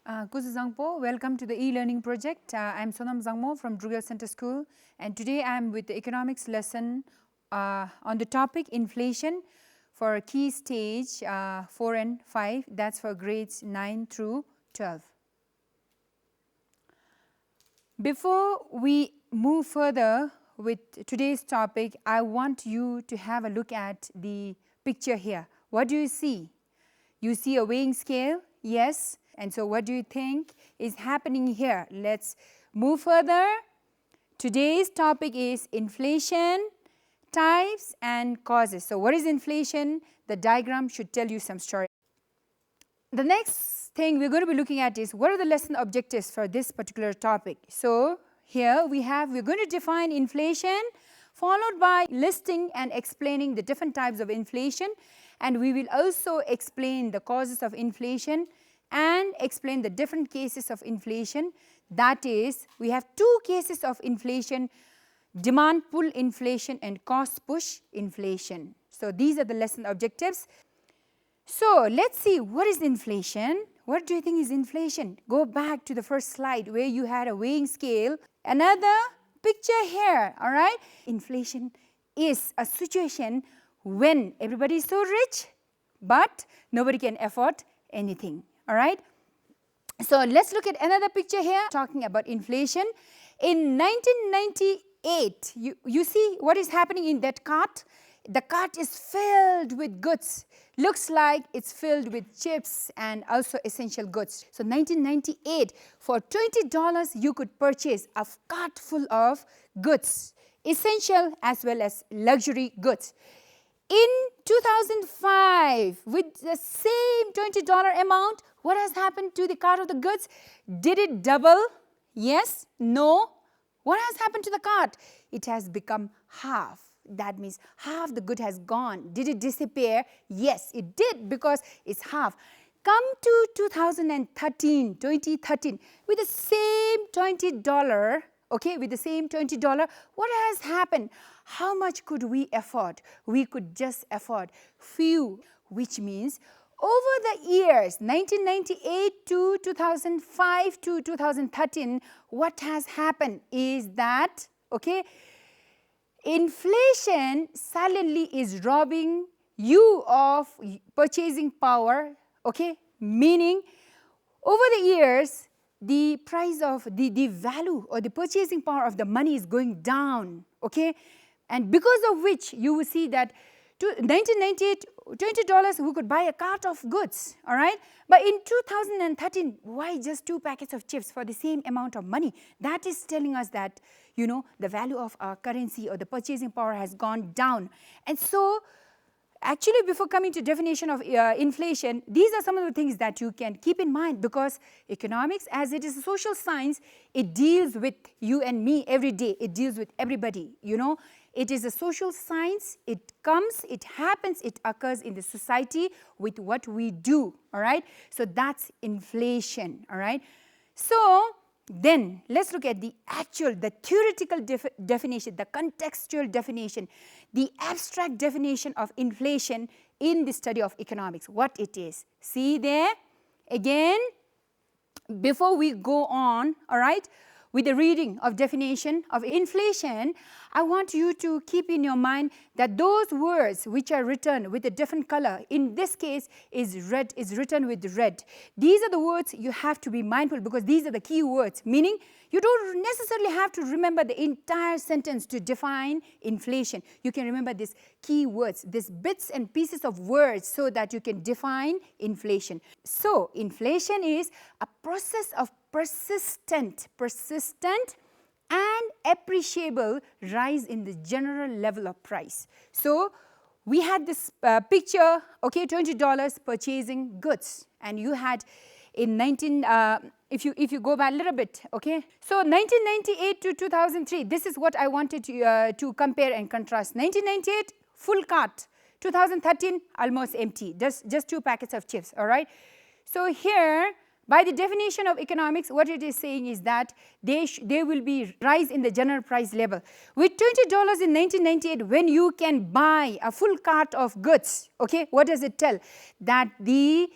Kuzu Zangpo, welcome to the e-learning project. I'm Sonam Zangmo from Drugal Center School, and today I'm with the economics lesson on the topic inflation for key stage 4 and 5, that's for grades 9 through 12. Before we move further with today's topic, I want you to have a look at the picture here. What do you see? You see a weighing scale? Yes. And so what do you think is happening here? Let's move further. Today's topic is inflation, types and causes. So what is inflation? The diagram should tell you some story. The next thing we're going to be looking at is what are the lesson objectives for this particular topic. So here we're going to define inflation, followed by listing and explaining the different types of inflation, and we will also explain the causes of inflation and explain the different cases of inflation. That is, we have two cases of inflation: demand pull inflation and cost push inflation. So these are the lesson objectives. So let's see, what is inflation? What do you think is inflation? Go back to the first slide where you had a weighing scale. Another picture here, all right? Inflation is a situation when everybody is so rich, but nobody can afford anything. All right. So let's look at another picture here talking about inflation. In 1998, you see what is happening in that cart? The cart is filled with goods. Looks like it's filled with chips and also essential goods. So 1998, for $20 you could purchase a cart full of goods, essential as well as luxury goods. In 2005, with the same $20 amount, what has happened to the cart of the goods? Did it double? Yes? No? What has happened to the cart? It has become half. That means half the good has gone. Did it disappear? Yes, it did, because it's half. Come to 2013, with the same $20, okay, with the same $20, what has happened? How much could we afford? We could just afford few, which means over the years, 1998 to 2005 to 2013, what has happened is that, okay, inflation suddenly is robbing you of purchasing power, okay, meaning over the years, the price of the value or the purchasing power of the money is going down, okay, and because of which you will see that 1998, $20 we could buy a cart of goods, all right? But in 2013, why just 2 packets of chips for the same amount of money? That is telling us that, you know, the value of our currency or the purchasing power has gone down. And so, actually, before coming to definition of inflation, these are some of the things that you can keep in mind, because economics, as it is a social science, it deals with you and me every day. It deals with everybody, you know. It is a social science. It comes, it happens, it occurs in the society with what we do, all right? So that's inflation, all right? So then let's look at the actual, the theoretical definition, the contextual definition, the abstract definition of inflation in the study of economics, what it is. See there? Again, before we go on, all right, with the reading of definition of inflation, I want you to keep in your mind that those words which are written with a different color, in this case is red, is written with red. These are the words you have to be mindful, because these are the key words, meaning you don't necessarily have to remember the entire sentence to define inflation. You can remember these key words, these bits and pieces of words, so that you can define inflation. So inflation is a process of persistent and appreciable rise in the general level of price. So we had this picture, okay, $20 purchasing goods, and you had in if you go back a little bit, okay. So 1998 to 2003, this is what I wanted to compare and contrast. 1998, full cart. 2013, almost empty, just 2 packets of chips, all right. So here, by the definition of economics, what it is saying is that there will be rise in the general price level. With $20 in 1998, when you can buy a full cart of goods, okay, what does it tell? That the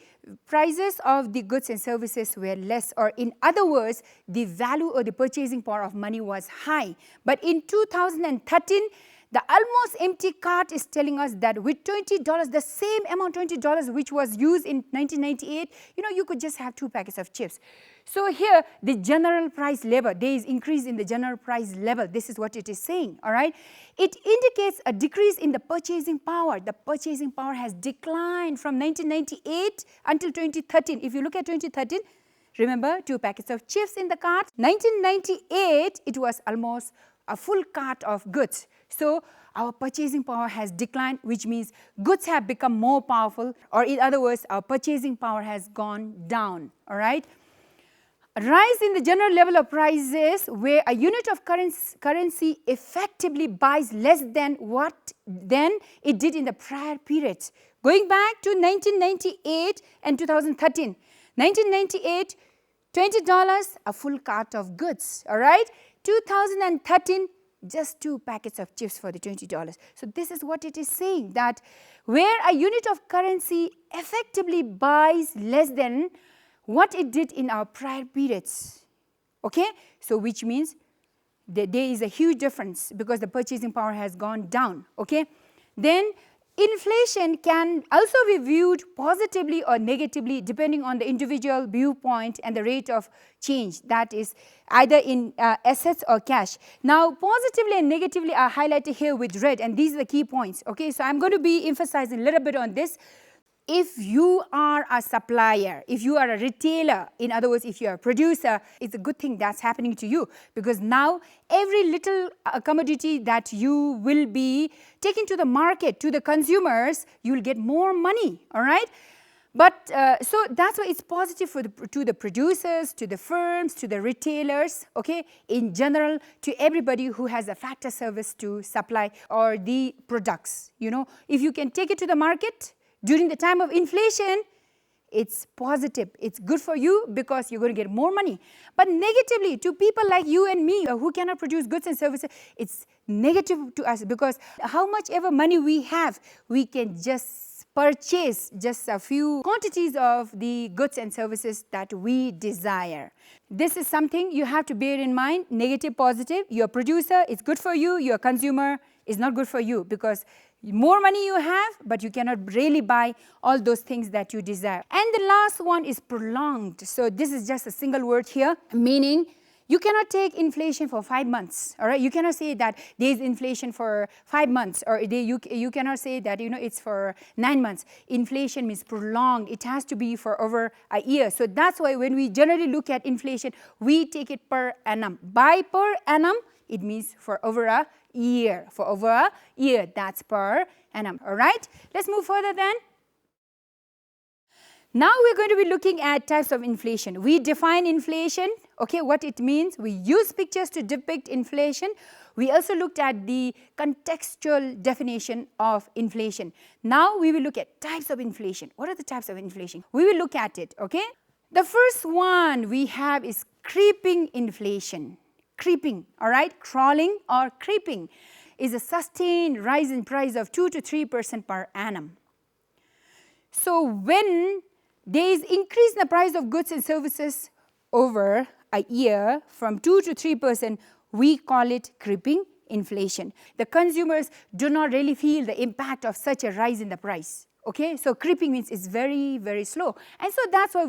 prices of the goods and services were less, or in other words, the value or the purchasing power of money was high. But in 2013, the almost empty cart is telling us that with $20, the same amount $20 which was used in 1998, you could just have 2 packets of chips. So here the general price level, there is increase in the general price level. This is what it is saying, all right. It indicates a decrease in the purchasing power. The purchasing power has declined from 1998 until 2013. If you look at 2013, remember 2 packets of chips in the cart. 1998, it was almost a full cart of goods. So our purchasing power has declined, which means goods have become more powerful, or in other words, our purchasing power has gone down, all right. A rise in the general level of prices where a unit of currency effectively buys less than what then it did in the prior periods. Going back to 1998 and 2013. 1998, $20, a full cart of goods, all right. 2013, just 2 packets of chips for the $20. So this is what it is saying, that where a unit of currency effectively buys less than what it did in our prior periods, okay. So which means that there is a huge difference because the purchasing power has gone down, okay. Then inflation can also be viewed positively or negatively depending on the individual viewpoint and the rate of change, that is either in assets or cash. Now positively and negatively are highlighted here with red, and these are the key points, okay. So I am going to be emphasizing a little bit on this. If you are a supplier, if you are a retailer, in other words, if you are a producer, it's a good thing that's happening to you, because now every little commodity that you will be taking to the market, to the consumers, you will get more money, all right. But so that's why it's positive for to the producers, to the firms, to the retailers, okay, in general, to everybody who has a factor service to supply or the products. If you can take it to the market during the time of inflation, it's positive, it's good for you because you're going to get more money. But negatively, to people like you and me who cannot produce goods and services, it's negative to us because how much ever money we have, we can just purchase just a few quantities of the goods and services that we desire. This is something you have to bear in mind, negative, positive. You're a producer, it's good for you. You're a consumer, it's not good for you because more money you have, but you cannot really buy all those things that you desire. And the last one is prolonged. So this is just a single word here, meaning you cannot take inflation for 5 months, all right? You cannot say that there is inflation for 5 months, or you cannot say that, it's for 9 months. Inflation means prolonged. It has to be for over a year. So that's why when we generally look at inflation, we take it per annum. By per annum, it means for over a year. For over a year, that's per annum, all right? Let's move further then. Now we're going to be looking at types of inflation. We define inflation, okay, what it means. We use pictures to depict inflation. We also looked at the contextual definition of inflation. Now we will look at types of inflation. What are the types of inflation? We will look at it, okay. The first one we have is creeping inflation. Creeping, all right, crawling or creeping is a sustained rise in price of 2 to 3% per annum. So when there is increase in the price of goods and services over a year from 2 to 3%, we call it creeping inflation. The consumers do not really feel the impact of such a rise in the price. Okay, so creeping means it's very, very slow. And so that's why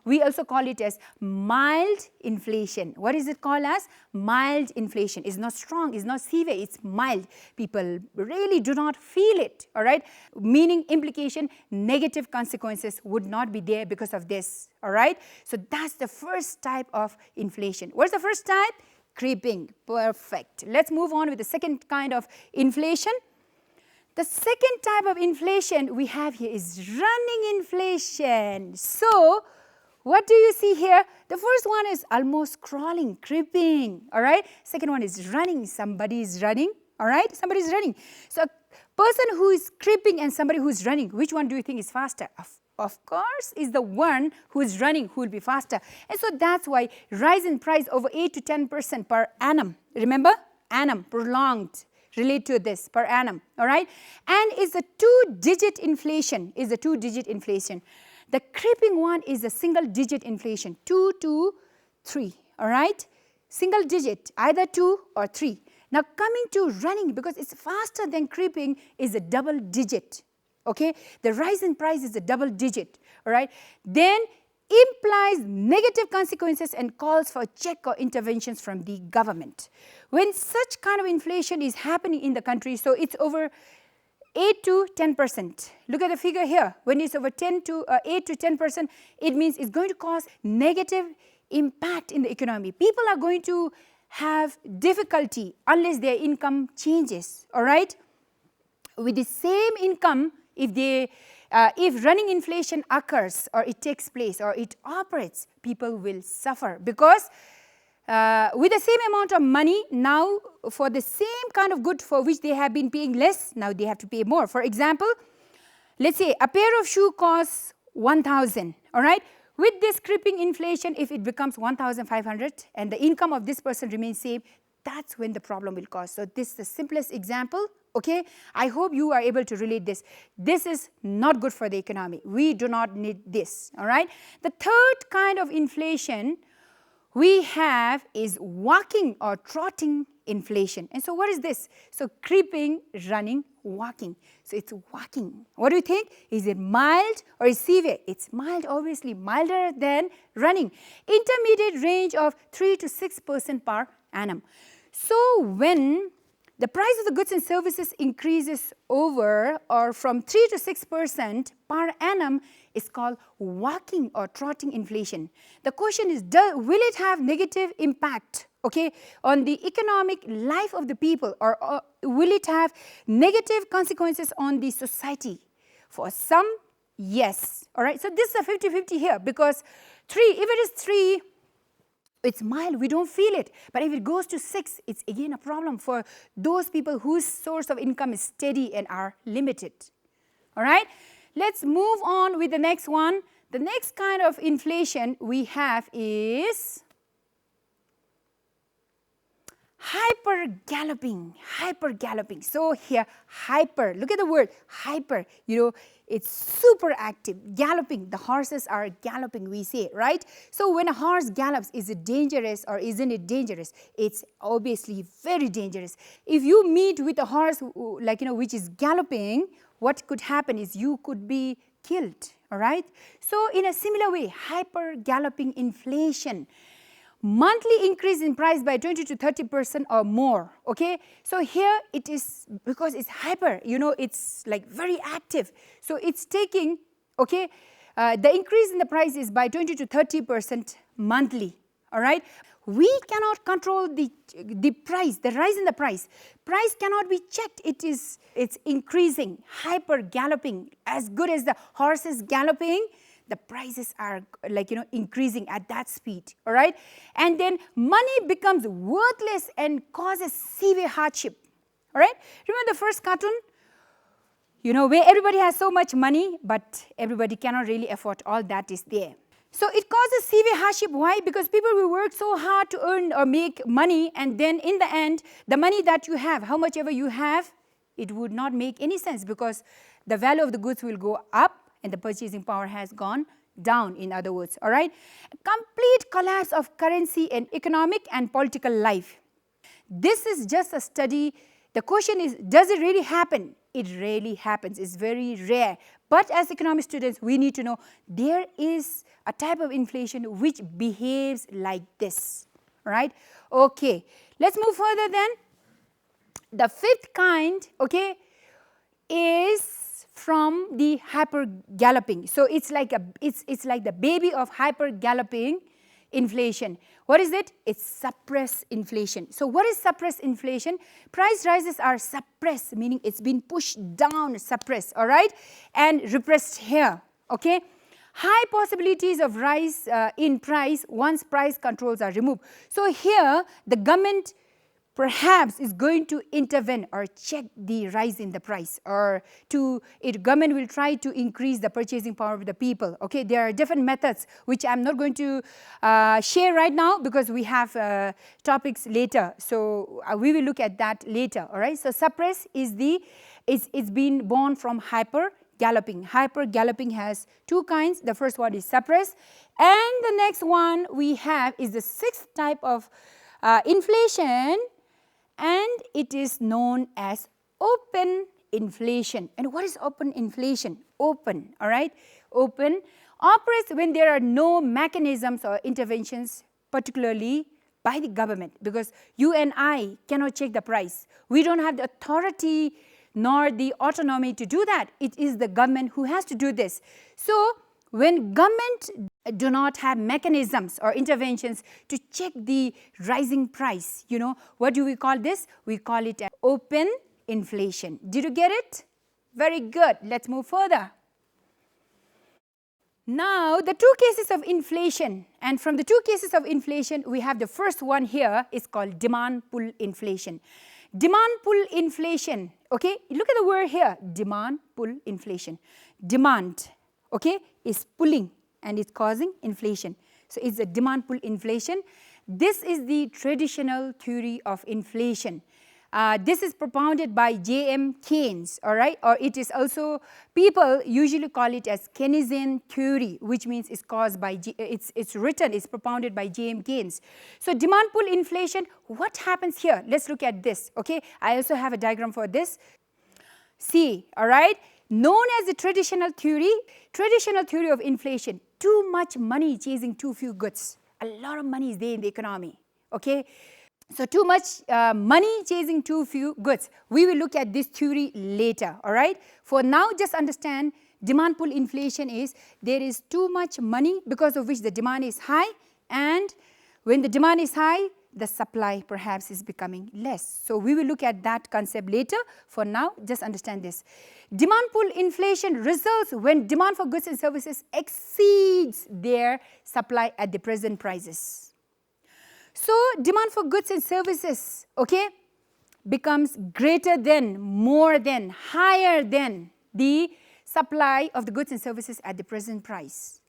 we also call it as mild inflation. What is it called as? Mild inflation. It's not strong, it's not severe, it's mild. People really do not feel it, all right? Meaning, implication, negative consequences would not be there because of this, all right? So that's the first type of inflation. What's the first type? Creeping. Perfect. Let's move on with the second kind of inflation. The second type of inflation we have here is running inflation. So what do you see here? The first one is almost crawling, creeping, all right? Second one is running, somebody is running, all right? Somebody is running. So a person who is creeping and somebody who is running, which one do you think is faster? Of course, is the one who is running who will be faster. And so that's why rise in price over 8 to 10% per annum. Remember? Annum, prolonged. Relate to this per annum, all right? And is a 2-digit inflation, The creeping one is a single digit inflation, 2 to 3, all right? Single digit, either 2 or 3. Now coming to running, because it's faster than creeping, is a double digit, okay? The rise in price is a double digit, all right? Then implies negative consequences and calls for check or interventions from the government. When such kind of inflation is happening in the country, so it's over 8 to 10%. Look at the figure here. When it's over 8 to 10%, it means it's going to cause negative impact in the economy. People are going to have difficulty unless their income changes, all right? With the same income, if running inflation occurs or it takes place or it operates, people will suffer, because with the same amount of money, now for the same kind of good for which they have been paying less, now they have to pay more. For example, let's say a pair of shoes costs 1,000, all right? With this creeping inflation, if it becomes 1,500 and the income of this person remains same, that's when the problem will cause. So this is the simplest example, okay? I hope you are able to relate this. This is not good for the economy. We do not need this, all right? The third kind of inflation we have is walking or trotting inflation. And so what is this? So creeping, running, walking. So it's walking. What do you think? Is it mild or is severe? It's mild, obviously, milder than running. Intermediate range of 3 to 6% per annum. So when the price of the goods and services increases over or from 3 to 6% per annum is called walking or trotting inflation. The question is, will it have negative impact, okay, on the economic life of the people, or will it have negative consequences on the society? For some, yes, all right. So this is a 50-50 here, because 3, if it is 3, it's mild, we don't feel it. But if it goes to 6, it's again a problem for those people whose source of income is steady and are limited. All right? Let's move on with the next one. The next kind of inflation we have is hyper-galloping. So here, hyper, look at the word hyper, you know, it's super active, galloping. The horses are galloping, we say, right? So when a horse gallops, is it dangerous or isn't it dangerous? It's obviously very dangerous. If you meet with a horse, like, you know, which is galloping, what could happen is you could be killed, all right? So in a similar way, hyper-galloping inflation. Monthly increase in price by 20 to 30% or more, okay? So here it is, because it's hyper, you know, it's like very active. So it's taking, okay, the increase in the price is by 20 to 30% monthly, all right? We cannot control the price, the rise in the price. Price cannot be checked. It's increasing, hyper galloping. As good as the horses galloping, the prices are, like, you know, increasing at that speed, all right? And then money becomes worthless and causes severe hardship, all right? Remember the first cartoon? You know, where everybody has so much money, but everybody cannot really afford all that is there. So it causes severe hardship. Why? Because people will work so hard to earn or make money, and then in the end, the money that you have, how much ever you have, it would not make any sense, because the value of the goods will go up and the purchasing power has gone down, in other words, all right? A complete collapse of currency and economic and political life. This is just a study. The question is, does it really happen? It rarely happens. It's very rare. But as economic students, we need to know there is a type of inflation which behaves like this, right? Okay, let's move further then. The fifth kind, okay, is from the hyper galloping. So it's like the baby of hyper galloping inflation. What is it? It's suppressed inflation. So what is suppressed inflation? Price rises are suppressed, meaning it's been pushed down, suppressed, all right, and repressed here, okay? High possibilities of rise in price once price controls are removed. So here the government perhaps is going to intervene or check the rise in the price, or government will try to increase the purchasing power of the people. Okay, there are different methods which I'm not going to share right now, because we have topics later. So we will look at that later. All right. So suppress is it's been born from hyper galloping. Hyper galloping has two kinds. The first one is suppress, and the next one we have is the sixth type of inflation, and it is known as open inflation. And what is open inflation? Open, all right? Open operates when there are no mechanisms or interventions, particularly by the government, because you and I cannot check the price. We don't have the authority nor the autonomy to do that. It is the government who has to do this. So when government do not have mechanisms or interventions to check the rising price, you know, what do we call this? We call it open inflation. Did you get it? Very good. Let's move further. Now, the two cases of inflation, and from the two cases of inflation, we have the first one here is called demand pull inflation. Demand pull inflation, okay, look at the word here, demand pull inflation. Demand, okay, is pulling and it's causing inflation. So, it's a demand pull inflation. This is the traditional theory of inflation. This is propounded by J.M. Keynes, all right, or it is also, people usually call it as Keynesian theory, which means it's caused by, it's written, it's propounded by J.M. Keynes. So, demand pull inflation, what happens here? Let's look at this, okay. I also have a diagram for this. See, all right, known as the traditional theory of inflation, too much money chasing too few goods. A lot of money is there in the economy, okay. So, too much money chasing too few goods. We will look at this theory later, all right. For now, just understand demand pull inflation is there is too much money because of which the demand is high, and when the demand is high, the supply perhaps is becoming less. So, we will look at that concept later. For now, just understand this. Demand pull inflation results when demand for goods and services exceeds their supply at the present prices. So, demand for goods and services, okay, becomes greater than, more than, higher than the supply of the goods and services at the present price.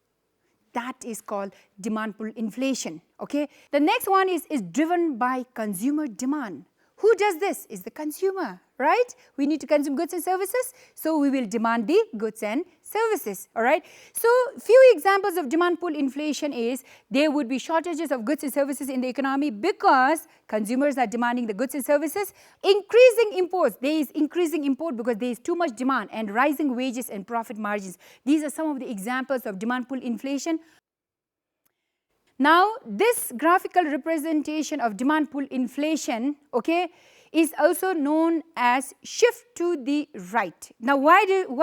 That is called demand pull inflation, okay. The next one is driven by consumer demand. Who does this? Is the consumer, right? We need to consume goods and services, so we will demand the goods and services, all right. So, few examples of demand pull inflation is there would be shortages of goods and services in the economy because consumers are demanding the goods and services. Increasing imports, there is increasing import because there is too much demand, and rising wages and profit margins. These are some of the examples of demand pull inflation. Now, this graphical representation of demand pull inflation, okay, is also known as shift to the right. Now, why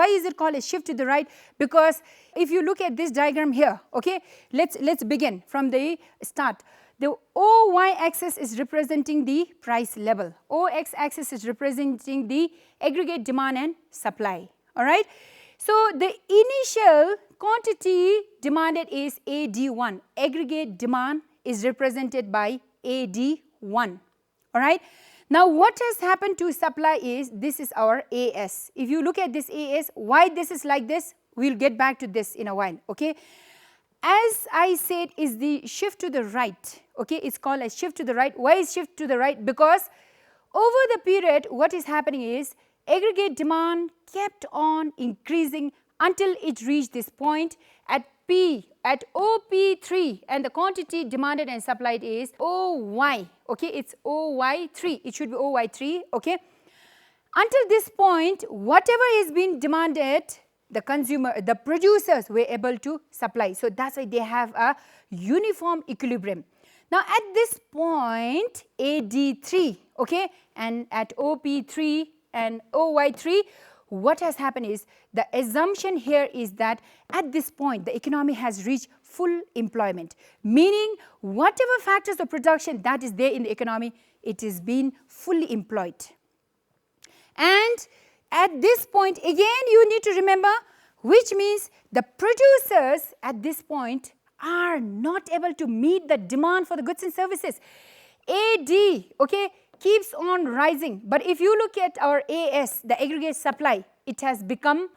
is it called a shift to the right? Because if you look at this diagram here, okay, let's begin from the start. The OY axis is representing the price level. OX axis is representing the aggregate demand and supply, all right. So, the initial quantity demanded is AD1. Aggregate demand is represented by AD1, all right. Now, what has happened to supply is, this is our AS. If you look at this AS, why this is like this, we will get back to this in a while, okay. As I said, is the shift to the right, okay, it's called a shift to the right. Why is shift to the right? Because over the period, what is happening is, aggregate demand kept on increasing until it reached this point at P, at OP3, and the quantity demanded and supplied is OY, okay, it's OY3, it should be OY3, okay. Until this point, whatever is being demanded, the consumer, the producers were able to supply. So, that is why they have a uniform equilibrium. Now, at this point, AD3, okay, and at OP3 and OY3, what has happened is, the assumption here is that at this point the economy has reached full employment, meaning whatever factors of production that is there in the economy, it is being fully employed. And at this point again you need to remember, which means the producers at this point are not able to meet the demand for the goods and services. AD, okay, keeps on rising, but if you look at our AS, the aggregate supply, it has become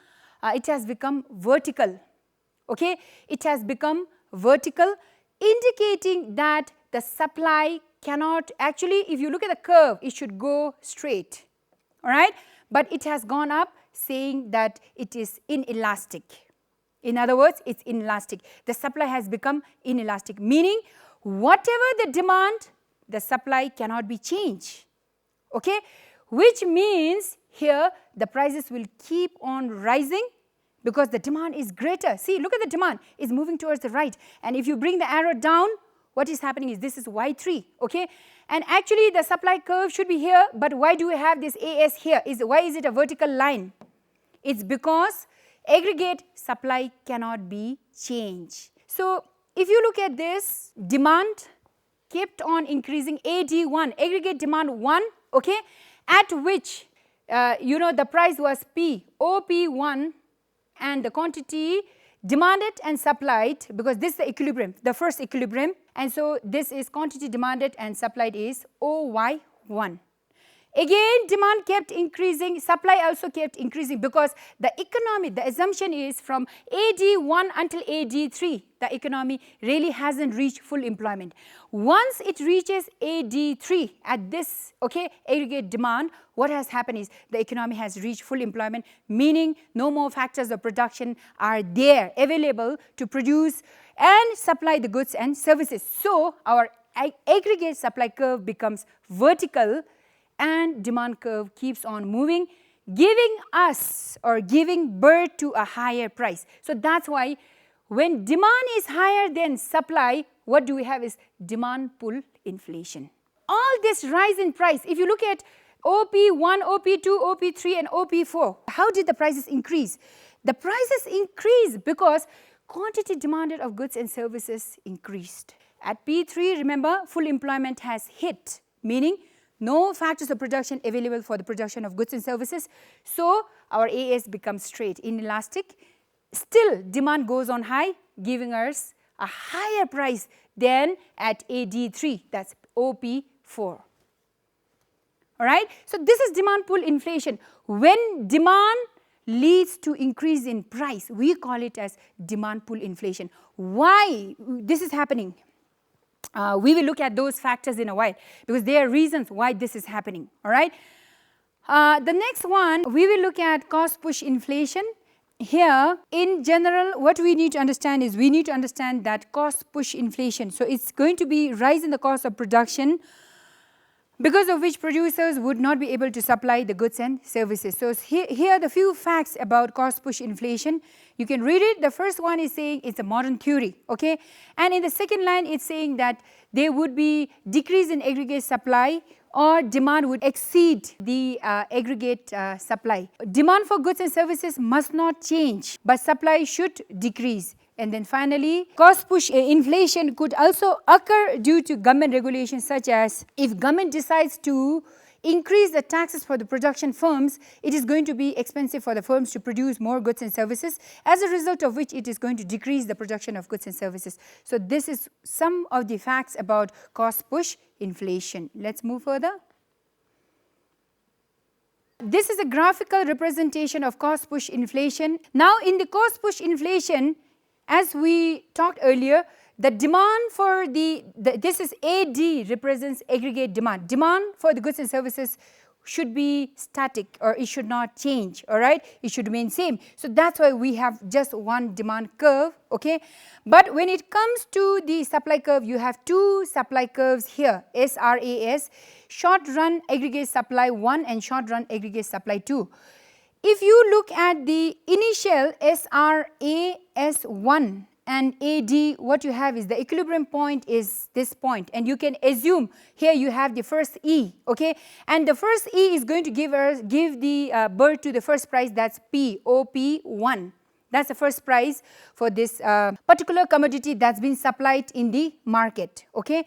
vertical, okay, it has become vertical, indicating that the supply cannot, actually if you look at the curve, it should go straight, all right, but it has gone up saying that it is inelastic. In other words, it's inelastic. The supply has become inelastic, meaning whatever the demand, the supply cannot be changed. Okay? Which means here the prices will keep on rising because the demand is greater. See, look at the demand. It's moving towards the right. And if you bring the arrow down, what is happening is this is Y3. Okay? And actually the supply curve should be here, but why do we have this AS here? Why is it a vertical line? It's because aggregate supply cannot be changed. So if you look at this, demand kept on increasing, AD1, aggregate demand 1, okay, at which the price was P, OP1, and the quantity demanded and supplied, because this is the equilibrium, the first equilibrium, and so this is quantity demanded and supplied is OY1. Again, demand kept increasing, supply also kept increasing because the economy, the assumption is from AD1 until AD3, the economy really hasn't reached full employment. Once it reaches AD3 at this aggregate demand, what has happened is the economy has reached full employment, meaning no more factors of production are there available to produce and supply the goods and services. So our aggregate supply curve becomes vertical and demand curve keeps on moving, giving us or giving birth to a higher price. So that's why when demand is higher than supply, what do we have is demand pull inflation. All this rise in price, if you look at OP1, OP2, OP3 and OP4, how did the prices increase? The prices increased because quantity demanded of goods and services increased. At P3, remember, full employment has hit, meaning no factors of production available for the production of goods and services. So our AS becomes straight, inelastic. Still, demand goes on high, giving us a higher price than at AD3, that's OP4. All right? So this is demand pull inflation. When demand leads to increase in price, we call it as demand pull inflation. Why this is happening? We will look at those factors in a while because there are reasons why this is happening. All right. The next one, we will look at cost push inflation. Here, in general, what we need to understand is we need to understand that cost push inflation. So it's going to be rise in the cost of production, because of which producers would not be able to supply the goods and services. So here are the few facts about cost push inflation. You can read it. The first one is saying it's a modern theory, okay? And in the second line, it's saying that there would be decrease in aggregate supply or demand would exceed the aggregate supply. Demand for goods and services must not change, but supply should decrease. And then finally, cost push inflation could also occur due to government regulations, such as if government decides to increase the taxes for the production firms, it is going to be expensive for the firms to produce more goods and services, as a result of which it is going to decrease the production of goods and services. So this is some of the facts about cost push inflation. Let's move further. This is a graphical representation of cost push inflation. Now in the cost push inflation, as we talked earlier, the demand for this is AD represents aggregate demand. Demand for the goods and services should be static, or it should not change, all right? It should remain same. So that's why we have just one demand curve, okay? But when it comes to the supply curve, you have two supply curves here, SRAS, short run aggregate supply 1 and short run aggregate supply 2. If you look at the initial SRAS1 and AD, what you have is the equilibrium point is this point, and you can assume here you have the first E, okay? And the first E is going to give the birth to the first price, that's P, OP1. That's the first price for this particular commodity that's been supplied in the market, okay?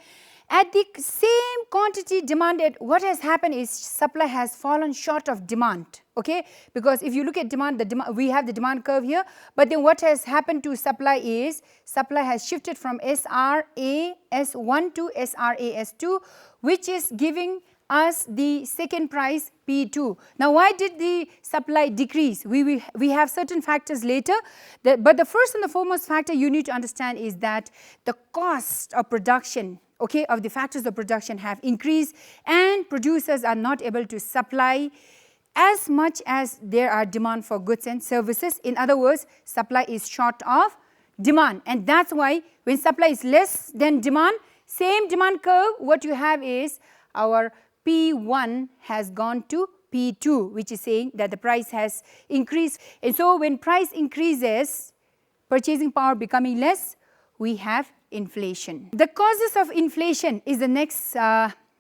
At the same quantity demanded, what has happened is supply has fallen short of demand, okay? Because if you look at demand, we have the demand curve here, but then what has happened to supply is supply has shifted from SRAS1 to SRAS2, which is giving us the second price P2. Now why did the supply decrease? We have certain factors later, but the first and the foremost factor you need to understand is that the cost of production, okay, of the factors of production have increased, and producers are not able to supply as much as there are demand for goods and services. In other words, supply is short of demand, and that is why when supply is less than demand, same demand curve, what you have is our P1 has gone to P2, which is saying that the price has increased. And so when price increases, purchasing power becoming less, we have inflation. The causes of inflation is the next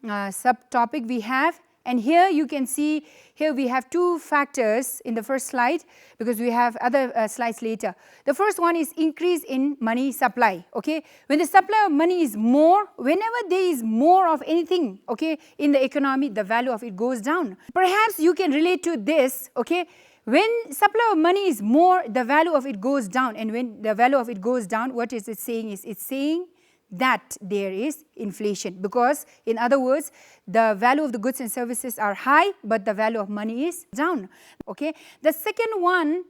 subtopic we have, and here you can see, here we have two factors in the first slide, because we have other slides later. The first one is increase in money supply. Okay, when the supply of money is more, whenever there is more of anything, okay, in the economy, the value of it goes down. Perhaps you can relate to this. Okay, when supply of money is more, the value of it goes down, and when the value of it goes down, what is it saying is, it's saying that there is inflation, because in other words, the value of the goods and services are high, but the value of money is down. Okay. The second one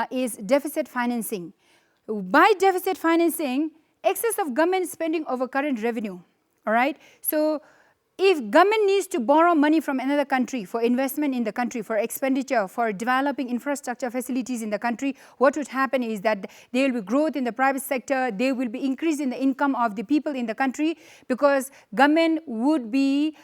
is deficit financing. By deficit financing, excess of government spending over current revenue. All right. So if government needs to borrow money from another country for investment in the country, for expenditure, for developing infrastructure facilities in the country, what would happen is that there will be growth in the private sector, there will be increase in the income of the people in the country, because government would be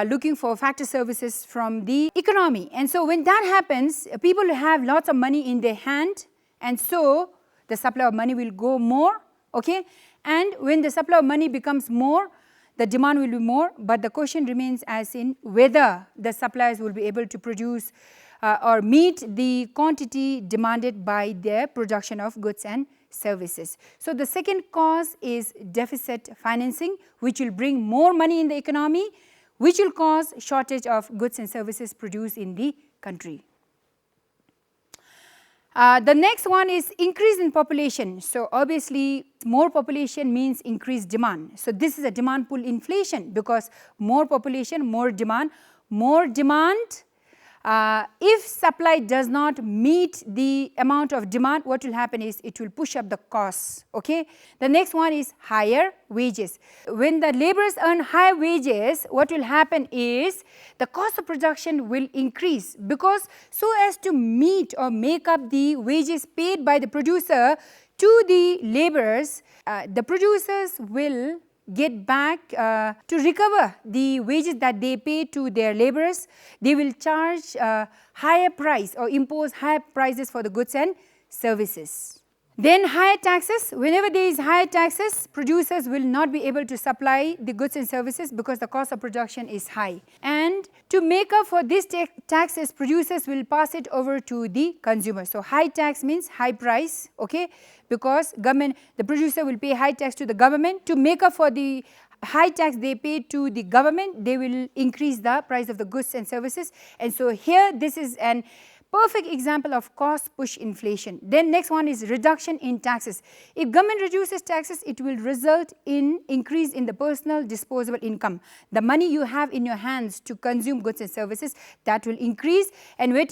looking for factor services from the economy. And so when that happens, people have lots of money in their hand, and so the supply of money will go more. Okay? And when the supply of money becomes more, the demand will be more, but the question remains as in whether the suppliers will be able to produce or meet the quantity demanded by their production of goods and services. So the second cause is deficit financing, which will bring more money in the economy, which will cause shortage of goods and services produced in the country. The next one is increase in population. So obviously more population means increased demand. So this is a demand pull inflation, because more population, more demand. More demand, if supply does not meet the amount of demand, what will happen is it will push up the costs. Okay? The next one is higher wages. When the laborers earn high wages, what will happen is the cost of production will increase, because so as to meet or make up the wages paid by the producer to the laborers, the producers will get back to recover the wages that they pay to their laborers. They will charge higher price or impose higher prices for the goods and services. Then higher taxes. Whenever there is higher taxes, producers will not be able to supply the goods and services because the cost of production is high. And to make up for these taxes, producers will pass it over to the consumer. So high tax means high price, okay? Because government, the producer will pay high tax to the government. To make up for the high tax they pay to the government, they will increase the price of the goods and services. And so here this is an perfect example of cost push inflation. Then next one is reduction in taxes. If government reduces taxes, it will result in increase in the personal disposable income. The money you have in your hands to consume goods and services, that will increase, and when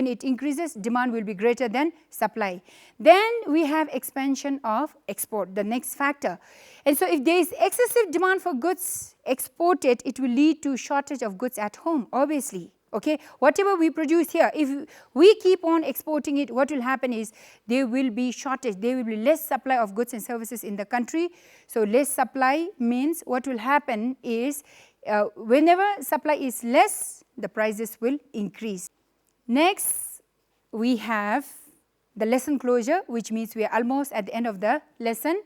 it increases, demand will be greater than supply. Then we have expansion of export, the next factor. And so if there is excessive demand for goods exported, it will lead to shortage of goods at home, obviously. Okay, whatever we produce here, if we keep on exporting it, what will happen is there will be shortage, there will be less supply of goods and services in the country. So less supply means what will happen is whenever supply is less, the prices will increase. Next, we have the lesson closure, which means we are almost at the end of the lesson.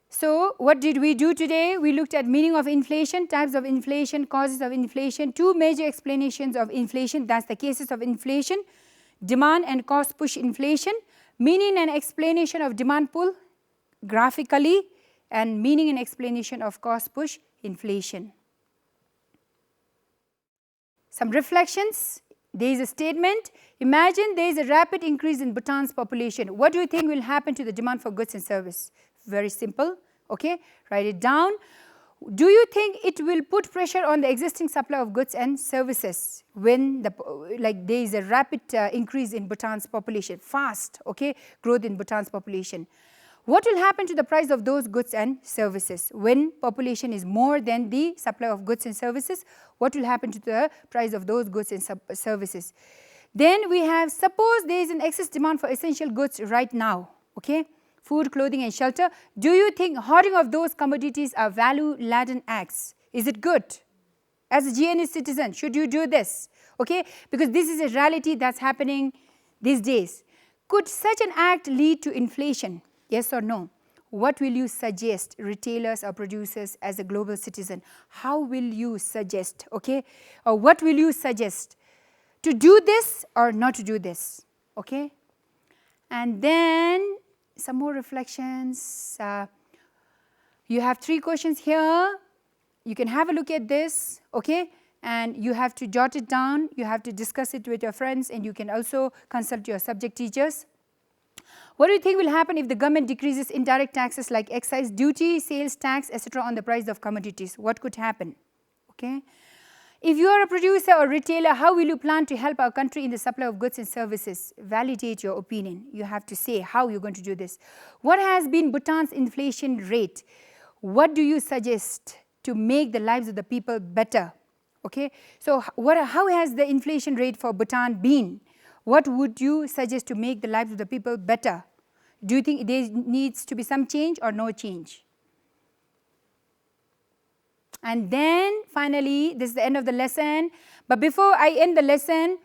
So what did we do today? We looked at meaning of inflation, types of inflation, causes of inflation, two major explanations of inflation, that's the cases of inflation, demand and cost push inflation, meaning and explanation of demand pull graphically, and meaning and explanation of cost push inflation. Some reflections. There is a statement, imagine there is a rapid increase in Bhutan's population. What do you think will happen to the demand for goods and service? Very simple, okay, write it down. Do you think it will put pressure on the existing supply of goods and services when there is a rapid increase in Bhutan's population, fast, okay, growth in Bhutan's population? What will happen to the price of those goods and services? When population is more than the supply of goods and services, what will happen to the price of those goods and services? Then we have, suppose there is an excess demand for essential goods right now, okay? Food, clothing and shelter. Do you think hoarding of those commodities are value-laden acts? Is it good? As a GNA citizen, should you do this? Okay? Because this is a reality that's happening these days. Could such an act lead to inflation? Yes or no? What will you suggest, retailers or producers, as a global citizen? How will you suggest, okay? Or what will you suggest? To do this or not to do this, okay? And then some more reflections. You have 3 questions here. You can have a look at this, okay? And you have to jot it down. You have to discuss it with your friends, and you can also consult your subject teachers. What do you think will happen if the government decreases indirect taxes like excise duty, sales tax, etc. on the price of commodities? What could happen? Okay. If you are a producer or retailer, how will you plan to help our country in the supply of goods and services? Validate your opinion. You have to say how you're going to do this. What has been Bhutan's inflation rate? What do you suggest to make the lives of the people better? Okay. So how has the inflation rate for Bhutan been? What would you suggest to make the lives of the people better? Do you think there needs to be some change or no change? And then finally, this is the end of the lesson. But before I end the lesson,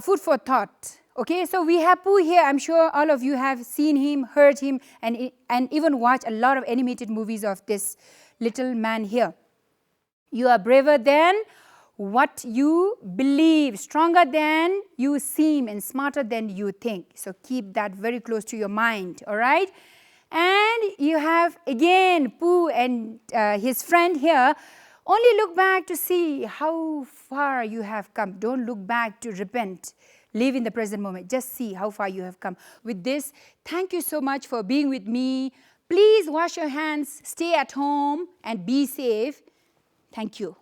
food for thought. Okay, so we have Pooh here. I'm sure all of you have seen him, heard him, and even watched a lot of animated movies of this little man here. You are braver than what you believe, stronger than you seem, and smarter than you think. So keep that very close to your mind, all right? And you have again Pooh and his friend here. Only look back to see how far you have come. Don't look back to repent. Live in the present moment. Just see how far you have come. With this, thank you so much for being with me. Please wash your hands, stay at home, and be safe. Thank you.